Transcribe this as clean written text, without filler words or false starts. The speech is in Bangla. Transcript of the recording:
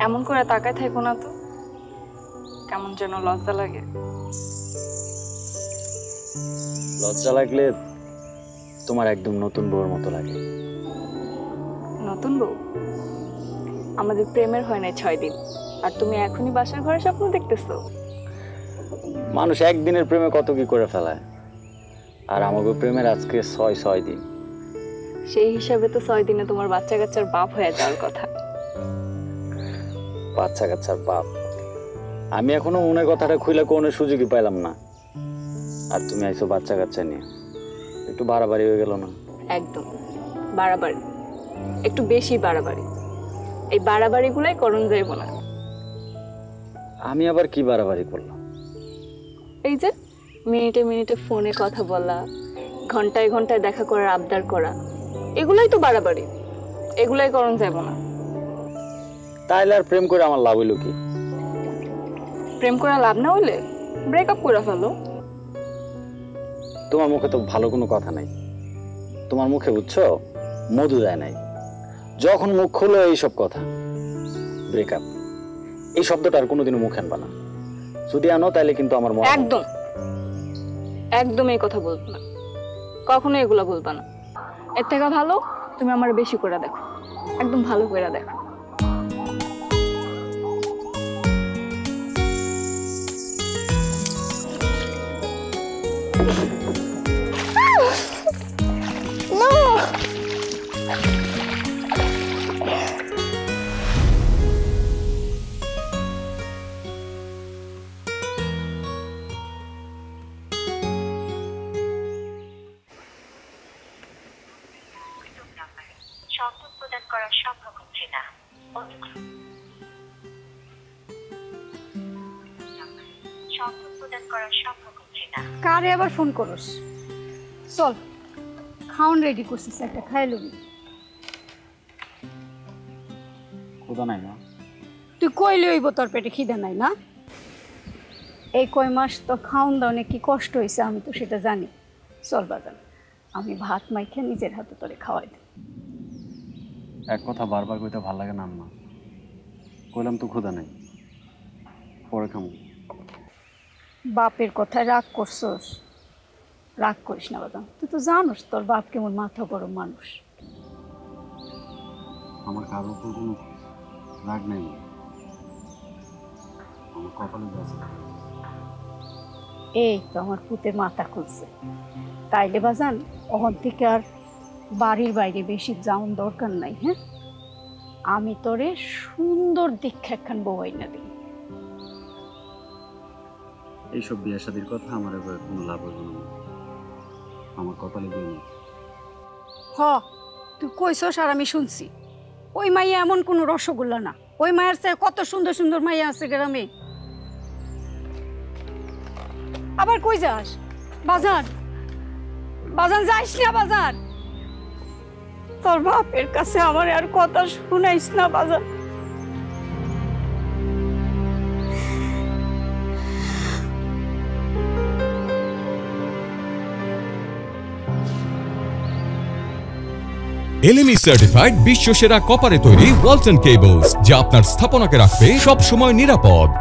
এমন করে তাকায় থাকো না তো, কেমন যেন লজ্জা লাগে। লজ্জা লাগলে তোমার একদম নতুন বউর মতো লাগে। নতুন বউ? আমাদের প্রেমের হয় নাই 6 দিন, আর তুমি এখনই বাসার ঘরে স্বপ্ন দেখতেছো? মানুষ একদিনের প্রেমে কত কি করে ফেলায়, আর আমাকে প্রেমের আজকে 6 দিন। সেই হিসাবে তো 6 দিনে তোমার বাচ্চা কাচ্চার বাপ হয়ে যাওয়ার কথা। বাচ্চা কাচ্চার বাপ? আমি এখনো মনের কথাটা খুইলা কোনো সুযোগই পাইলাম না, আর তুমি আইছো বাচ্চা কাচ্চা নিয়ে। একটু বাড়াবাড়ি হয়ে গেল না? একদম বাড়াবাড়ি, একটু বেশি বাড়াবাড়ি। এই বাড়াবাড়িগুলাই করণ যাইব না। আমি আবার কি বাড়াবাড়ি করলাম? এই যে মিনিটে মিনিটে ফোনে কথা বলা, ঘন্টায় ঘন্টায় দেখা করার আবদার করা, এগুলাই তো বাড়াবাড়ি, এগুলাই করণ যাইব না। তাইলে আর প্রেম করে আমার লাভ হইল কি? প্রেম করা লাভ না হইলে ব্রেকআপ করে ফেলো। তোমার মুখে তো ভালো কোনো কথা নাই। তোমার মুখে বুঝছো মধু দেয় নাই। যখন মুখ খুলো এইসব কথা, ব্রেকআপ, এই শব্দটা আর কোনোদিনও মুখে আনবা না। যদি আনো তাইলে কিন্তু আমার মন একদম একদম এই কথা বলবো না, কখনো এগুলা বলবা না। এর থেকে ভালো তুমি আমার বেশি করে দেখো, একদম ভালো করে দেখো। কারে আবার ফোন করস? চল, খাওন রেডি করছিস, একটা খাই লবি। ক্ষুধা নাই না? তুই কইলে হইব তোর পেটে খিদে নাই না? এই কয় মাস তো খাওন দাওনে কি কষ্ট হয়েছে আমি তো সেটা জানি। চল বাজান, আমি ভাত মাইখে নিজের হাতে তোরে খাওয়াই দিই। এক কথা বারবার কইতে ভাল লাগে না আম্মা। কইলাম তো ক্ষুধা নাই, পরে খামু। বাপের কথায় রাগ করছস? রাগ করিস না বাজান, তুই তো জানোস তোর বাপ কেমন মাথা গরম মানুষ। আমার কারোর উপর কোনো রাগ নাই, আমার কপালে আছে। এই তো আমার পুতের মাথা খুলছে। তাইলে বাজান ওখান থেকে আর বাড়ির বাইরে বেশি যাওয়ার দরকার নাই। হ্যাঁ, আমি তোরে সুন্দর দীক্ষা একখান বউয়াই না দিই। এইসব বিয়ে শাদির কথা আমার এবার কোনো লাভ হইব না, আমার কপালে দিয়ে নেই। হ, তুই কইছস আর আমি শুনছি। ওই মাইয়া এমন কোনো রসগোল্লা না, ওই মায়ের চেয়ে কত সুন্দর সুন্দর মাইয়া আছে গ্রামে। আবার কই যাস? বাজার বাজার যাইস না বাজার। তোর বাপের কাছে আমার আর কথা শুনাইস না বাজার। LME সার্টিফাইড বিশ্বসেরা কপারে তৈরি ওয়ালটন কেবলস, যা আপনার স্থাপনাকে রাখবে সব সময় নিরাপদ।